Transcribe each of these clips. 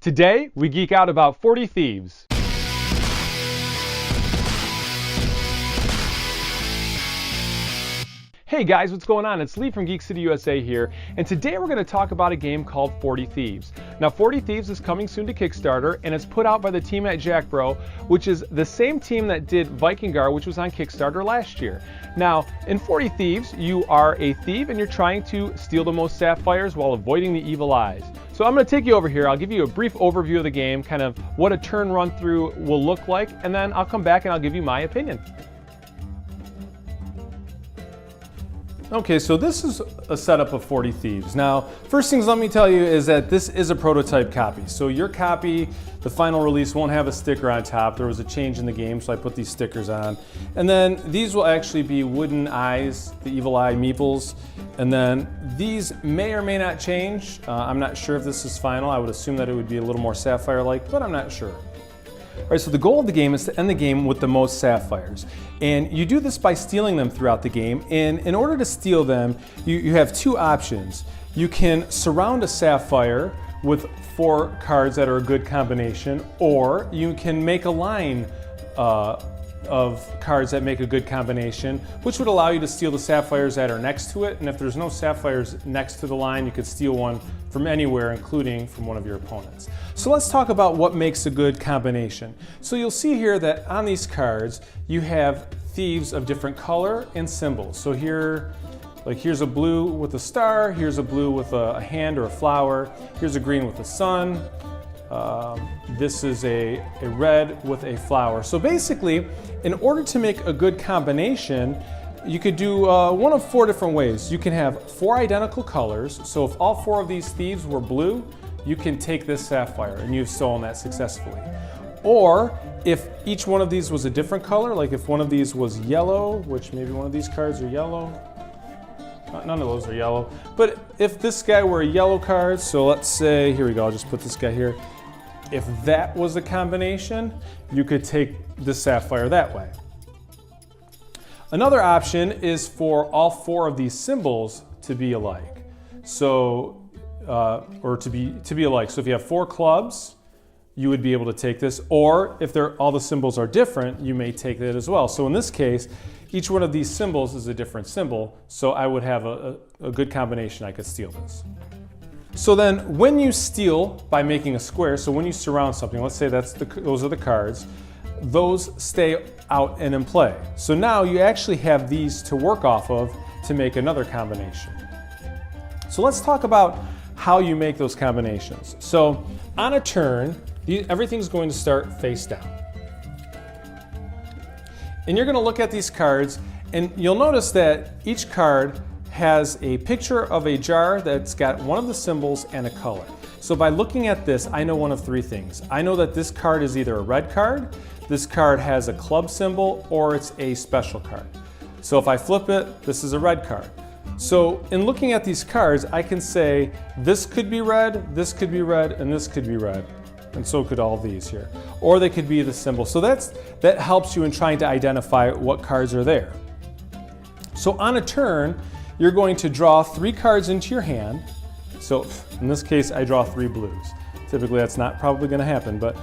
Today, we geek out about 40 Thieves. Hey guys, what's going on? It's Lee from Geek City USA here, and today we're going to talk about a game called 40 Thieves. Now, 40 Thieves is coming soon to Kickstarter, and it's put out by the team at Jackbro, which is the same team that did Vikingar, which was on Kickstarter last year. Now, in 40 Thieves, you are a thief and you're trying to steal the most sapphires while avoiding the evil eyes. So I'm going to take you over here. I'll give you a brief overview of the game, kind of what a turn run through will look like, and then I'll come back and I'll give you my opinion. Okay, so this is a setup of 40 Thieves. Now, first things let me tell you is that this is a prototype copy. So your copy, the final release, won't have a sticker on top. There was a change in the game, so I put these stickers on. And then these will actually be wooden eyes, the evil eye meeples. And then these may or may not change. I'm not sure if this is final. I would assume that it would be a little more sapphire-like, but I'm not sure. All right, so the goal of the game is to end the game with the most sapphires. And you do this by stealing them throughout the game. And in order to steal them, you have two options. You can surround a sapphire with 4 cards that are a good combination, or you can make a line of cards that make a good combination, which would allow you to steal the sapphires that are next to it. And if there's no sapphires next to the line, you could steal one from anywhere, including from one of your opponents. So let's talk about what makes a good combination. So you'll see here that on these cards, you have thieves of different color and symbols. So here, here's a blue with a star, here's a blue with a hand or a flower, here's a green with a sun, this is a red with a flower. So basically, in order to make a good combination, you could do one of 4 different ways. You can have 4 identical colors. So if all 4 of these thieves were blue, you can take this sapphire and you've stolen that successfully. Or if each one of these was a different color, like if one of these was yellow, which maybe one of these cards are yellow, none of those are yellow, but if this guy were a yellow card, so let's say, here we go, I'll just put this guy here. If that was a combination, you could take the sapphire that way. Another option is for all 4 of these symbols to be alike. So, or to be alike. So if you have 4 clubs, you would be able to take this, or if all the symbols are different, you may take that as well. So in this case, each one of these symbols is a different symbol, so I would have a good combination. I could steal this. So then when you steal by making a square, so when you surround something, let's say those are the cards, those stay out and in play. So now you actually have these to work off of to make another combination. So let's talk about how you make those combinations. So on a turn, everything's going to start face down. And you're going to look at these cards, and you'll notice that each card has a picture of a jar that's got one of the symbols and a color. So by looking at this, I know one of 3 things. I know that this card is either a red card, this card has a club symbol, or it's a special card. So if I flip it, this is a red card. So in looking at these cards, I can say this could be red, this could be red, and this could be red. And so could all these here. Or they could be the symbol. So that helps you in trying to identify what cards are there. So on a turn, you're going to draw 3 cards into your hand. So in this case, I draw 3 blues. Typically that's not probably going to happen, but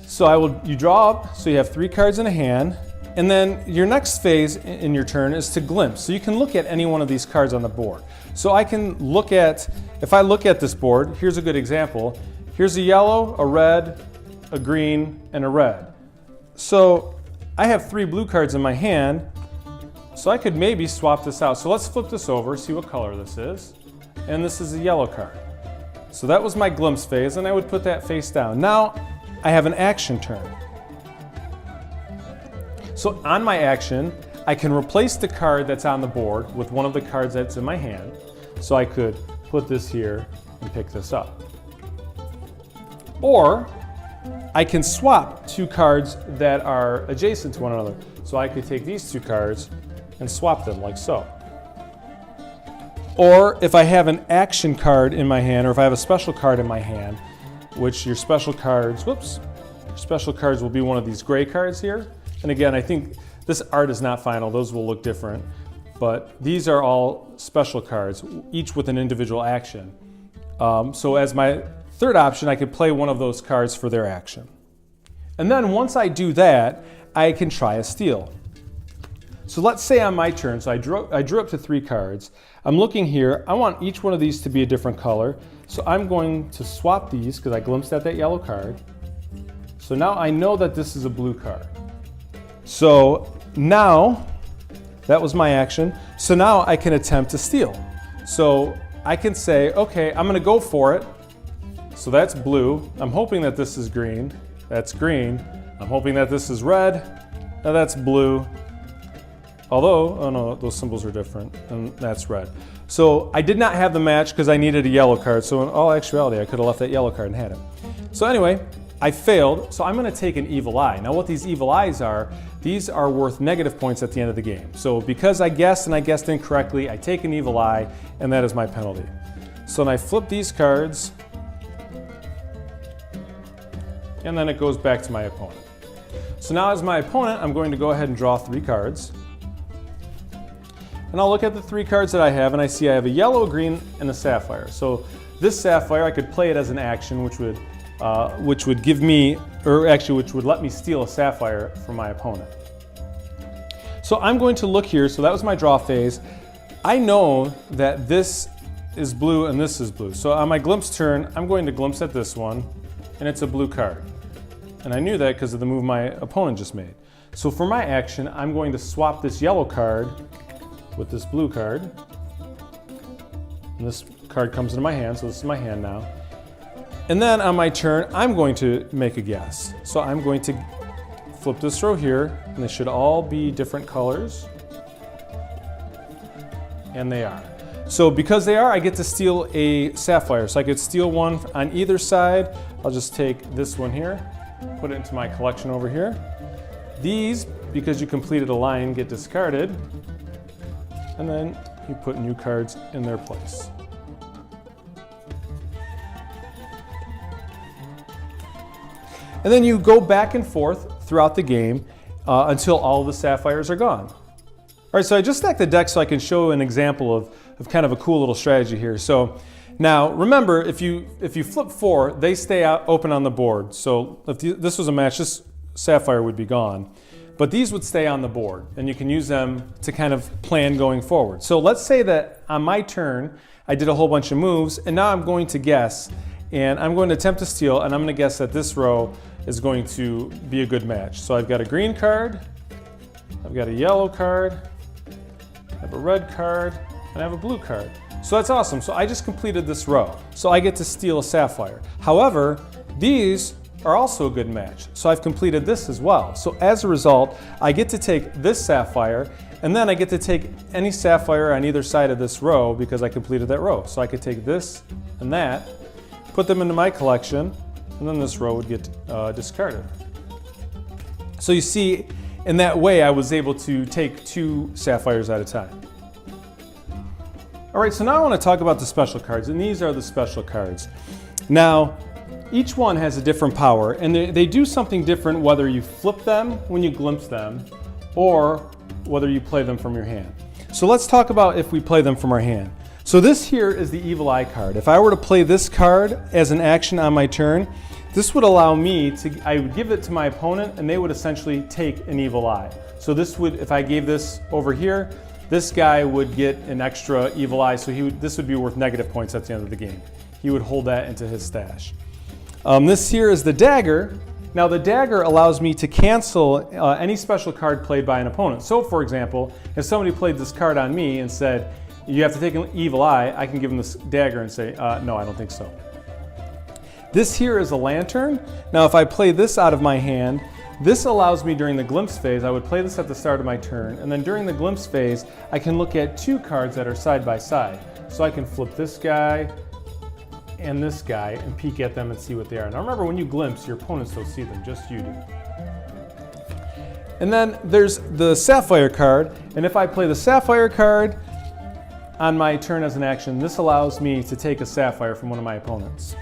so you draw up, so you have 3 cards in a hand, and then your next phase in your turn is to glimpse. So you can look at any one of these cards on the board. So I can look at, if I look at this board, here's a good example. Here's a yellow, a red, a green, and a red. So I have 3 blue cards in my hand, so I could maybe swap this out. So let's flip this over, see what color this is. And this is a yellow card. So that was my glimpse phase, and I would put that face down. Now I have an action turn. So on my action, I can replace the card that's on the board with one of the cards that's in my hand. So I could put this here and pick this up. Or I can swap 2 cards that are adjacent to one another. So I could take these 2 cards and swap them like so. Or if I have an action card in my hand, or if I have a special card in my hand, which your special cards will be one of these gray cards here. And again, I think this art is not final, those will look different, but these are all special cards, each with an individual action. So as my third option, I could play one of those cards for their action. And then once I do that, I can try a steal. So let's say on my turn, so I drew up to 3 cards. I'm looking here, I want each one of these to be a different color. So I'm going to swap these because I glimpsed at that yellow card. So now I know that this is a blue card. So now, that was my action. So now I can attempt to steal. So I can say, okay, I'm gonna go for it. So that's blue. I'm hoping that this is green. That's green. I'm hoping that this is red. Now that's blue. Although, oh no, those symbols are different, and that's red. So I did not have the match because I needed a yellow card. So in all actuality, I could have left that yellow card and had it. So anyway, I failed, so I'm gonna take an evil eye. Now what these evil eyes are, these are worth negative points at the end of the game. So because I guessed and I guessed incorrectly, I take an evil eye, and that is my penalty. So then I flip these cards, and then it goes back to my opponent. So now as my opponent, I'm going to go ahead and draw 3 cards. And I'll look at the 3 cards that I have, and I see I have a yellow, a green, and a sapphire. So this sapphire, I could play it as an action, which would give me, or actually which would let me steal a sapphire from my opponent. So I'm going to look here, so that was my draw phase. I know that this is blue and this is blue. So on my glimpse turn, I'm going to glimpse at this one, and it's a blue card. And I knew that because of the move my opponent just made. So for my action, I'm going to swap this yellow card with this blue card. And this card comes into my hand, so this is my hand now. And then on my turn, I'm going to make a guess. So I'm going to flip this row here, and they should all be different colors. And they are. So because they are, I get to steal a sapphire. So I could steal one on either side. I'll just take this one here, put it into my collection over here. These, because you completed a line, get discarded. And then you put new cards in their place. And then you go back and forth throughout the game until all the sapphires are gone. All right, so I just stacked the deck so I can show an example of kind of a cool little strategy here. So now remember, if you flip 4, they stay out open on the board. So if this was a match, this sapphire would be gone. But these would stay on the board, and you can use them to kind of plan going forward. So let's say that on my turn, I did a whole bunch of moves, and now I'm going to guess, and I'm going to attempt to steal, and I'm going to guess that this row is going to be a good match. So I've got a green card, I've got a yellow card, I have a red card, and I have a blue card. So that's awesome. So I just completed this row. So I get to steal a sapphire. However, these are also a good match. So I've completed this as well. So as a result, I get to take this sapphire, and then I get to take any sapphire on either side of this row because I completed that row. So I could take this and that, put them into my collection, and then this row would get discarded. So you see, in that way, I was able to take 2 sapphires at a time. All right, so now I want to talk about the special cards, and these are the special cards. Now, each one has a different power, and they do something different whether you flip them when you glimpse them or whether you play them from your hand. So let's talk about if we play them from our hand. So this here is the Evil Eye card. If I were to play this card as an action on my turn, this would allow me to, I would give it to my opponent and they would essentially take an Evil Eye. So this would, if I gave this over here, this guy would get an extra Evil Eye, so this would be worth negative points at the end of the game. He would hold that into his stash. This here is the dagger. Now the dagger allows me to cancel any special card played by an opponent. So for example, if somebody played this card on me and said, you have to take an Evil Eye, I can give them this dagger and say, no, I don't think so. This here is a lantern. Now if I play this out of my hand, this allows me during the glimpse phase, I would play this at the start of my turn, and then during the glimpse phase, I can look at 2 cards that are side by side. So I can flip this guy and this guy and peek at them and see what they are. Now remember, when you glimpse, your opponents don't see them, just you do. And then there's the Sapphire card, and if I play the Sapphire card on my turn as an action, this allows me to take a Sapphire from one of my opponents.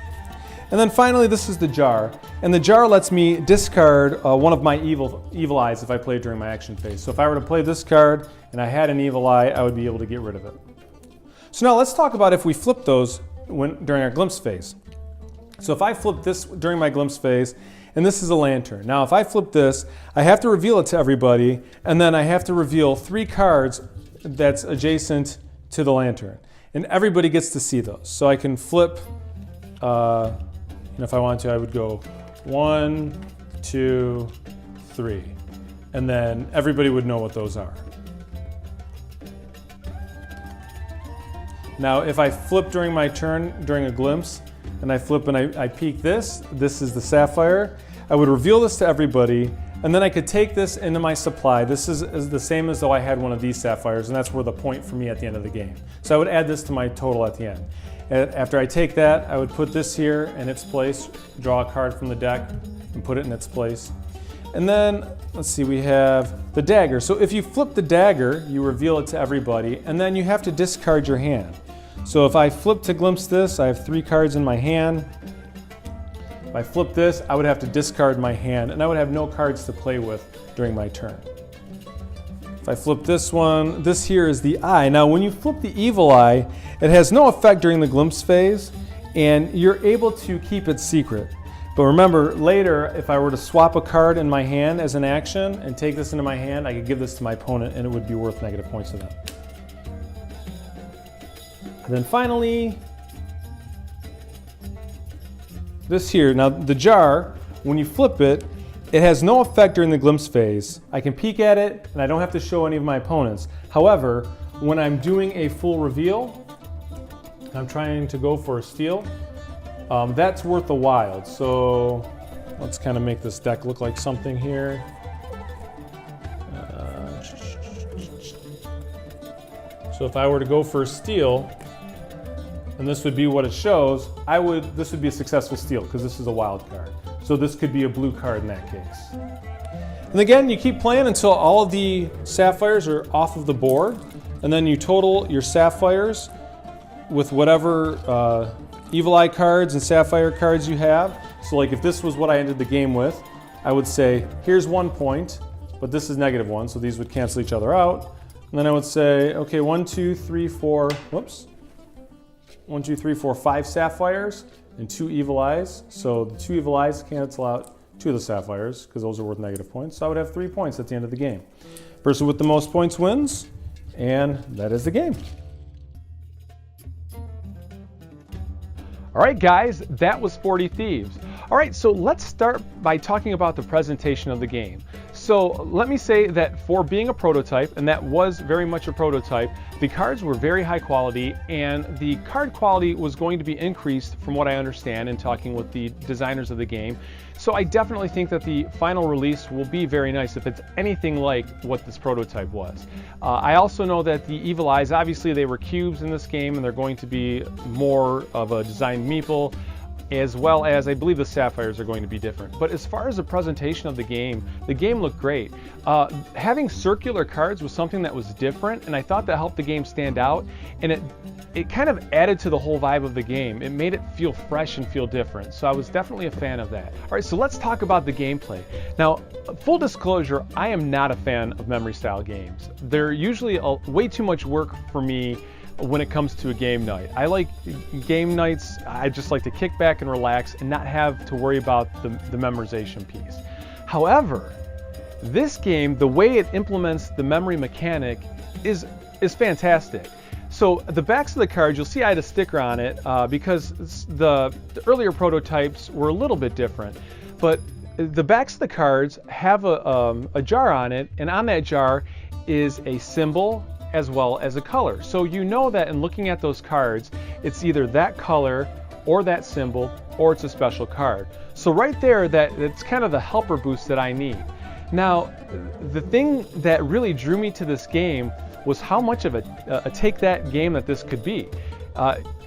And then finally, this is the jar. And the jar lets me discard one of my evil eyes if I play it during my action phase. So if I were to play this card and I had an Evil Eye, I would be able to get rid of it. So now let's talk about if we flip those during our glimpse phase. So if I flip this during my glimpse phase, and this is a lantern. Now if I flip this, I have to reveal it to everybody, and then I have to reveal 3 cards that's adjacent to the lantern. And everybody gets to see those. So I can flip, and if I want to, I would go 1, 2, 3. And then everybody would know what those are. Now if I flip during my turn, during a glimpse, and I flip and I peek this is the sapphire, I would reveal this to everybody, and then I could take this into my supply. This is the same as though I had one of these sapphires, and that's worth a point for me at the end of the game. So I would add this to my total at the end. After I take that, I would put this here in its place, draw a card from the deck, and put it in its place. And then, let's see, we have the dagger. So if you flip the dagger, you reveal it to everybody, and then you have to discard your hand. So if I flip to glimpse this, I have 3 cards in my hand. If I flip this, I would have to discard my hand, and I would have no cards to play with during my turn. If I flip this one, this here is the eye. Now when you flip the evil eye, it has no effect during the glimpse phase, and you're able to keep it secret. But remember, later, if I were to swap a card in my hand as an action and take this into my hand, I could give this to my opponent and it would be worth negative points to them. And then finally, this here. Now the jar, when you flip it, it has no effect during the glimpse phase. I can peek at it and I don't have to show any of my opponents. However, when I'm doing a full reveal, I'm trying to go for a steal, that's worth a while. So let's kind of make this deck look like something here. So if I were to go for a steal, and this would be what it shows, this would be a successful steal because this is a wild card. So this could be a blue card in that case. And again, you keep playing until all of the sapphires are off of the board, and then you total your sapphires with whatever evil eye cards and sapphire cards you have. So like if this was what I ended the game with, I would say, here's 1 point, but this is -1, so these would cancel each other out. And then I would say, okay, 1, 2, 3, 4, whoops. 1, 2, 3, 4, 5 sapphires and 2 evil eyes. So the 2 evil eyes cancel out 2 of the sapphires because those are worth negative points. So I would have 3 points at the end of the game. Person with the most points wins, and that is the game. All right, guys, that was 40 Thieves. All right, so let's start by talking about the presentation of the game. So let me say that for being a prototype, and that was very much a prototype, the cards were very high quality, and the card quality was going to be increased from what I understand in talking with the designers of the game. So I definitely think that the final release will be very nice if it's anything like what this prototype was. I also know that the evil eyes, obviously they were cubes in this game, and they're going to be more of a designed meeple, as well as I believe the sapphires are going to be different. But as far as the presentation of the game looked great. Having circular cards was something that was different, and I thought that helped the game stand out, and it kind of added to the whole vibe of the game. It made it feel fresh and feel different, so I was definitely a fan of that. All right, so let's talk about the gameplay. Now, full disclosure, I am not a fan of memory style games. They're usually way too much work for me when it comes to a game night. I like game nights, I just like to kick back and relax and not have to worry about the memorization piece. However, this game, the way it implements the memory mechanic is fantastic. So the backs of the cards, you'll see I had a sticker on it because the earlier prototypes were a little bit different. But the backs of the cards have a jar on it, and on that jar is a symbol as well as a color. So you know that in looking at those cards, it's either that color or that symbol, or it's a special card. So right there, that's kind of the helper boost that I need. Now, the thing that really drew me to this game was how much of a take that game that this could be.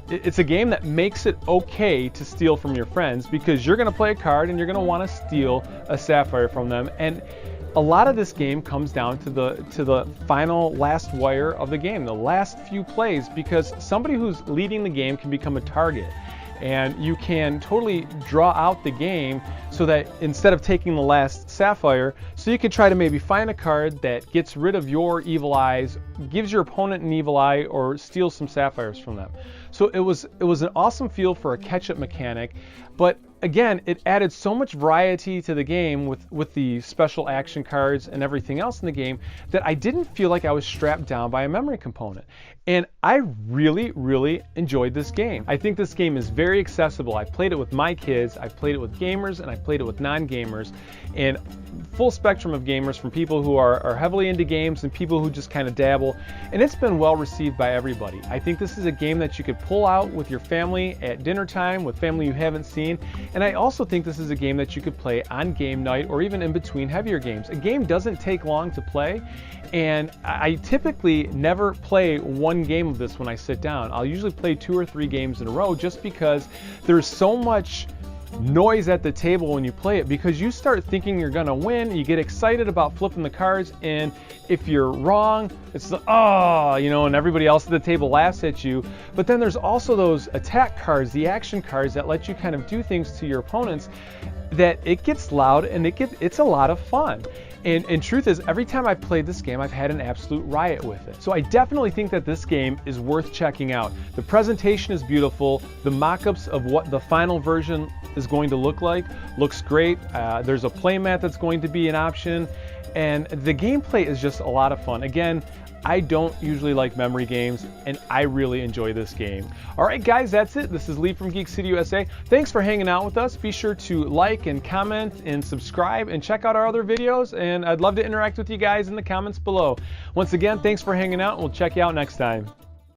It's a game that makes it okay to steal from your friends because you're gonna play a card and you're gonna wanna steal a sapphire from them. And a lot of this game comes down to the final last wire of the game, the last few plays, because somebody who's leading the game can become a target. And you can totally draw out the game so that instead of taking the last sapphire, so you can try to maybe find a card that gets rid of your evil eyes, gives your opponent an evil eye, or steals some sapphires from them. So it was an awesome feel for a catch-up mechanic, but again, it added so much variety to the game with the special action cards and everything else in the game that I didn't feel like I was strapped down by a memory component. And I really, really enjoyed this game. I think this game is very accessible. I played it with my kids, I played it with gamers, and I played it with non-gamers, and full spectrum of gamers, from people who are heavily into games and people who just kind of dabble, and it's been well received by everybody. I think this is a game that you could pull out with your family at dinner time, with family you haven't seen, and I also think this is a game that you could play on game night or even in between heavier games. A game doesn't take long to play, and I typically never play one game of this when I sit down. I'll usually play 2 or 3 games in a row just because there's so much noise at the table when you play it, because you start thinking you're gonna win, you get excited about flipping the cards, and if you're wrong, it's like, oh, you know, and everybody else at the table laughs at you. But then there's also those attack cards, the action cards that let you kind of do things to your opponents, that it gets loud and it's a lot of fun. And truth is, every time I've played this game, I've had an absolute riot with it. So I definitely think that this game is worth checking out. The presentation is beautiful. The mock-ups of what the final version is going to look like looks great. There's a playmat that's going to be an option. And the gameplay is just a lot of fun. Again, I don't usually like memory games, and I really enjoy this game. All right, guys, that's it. This is Lee from Geek City, USA. Thanks for hanging out with us. Be sure to like and comment and subscribe and check out our other videos, and I'd love to interact with you guys in the comments below. Once again, thanks for hanging out, and we'll check you out next time.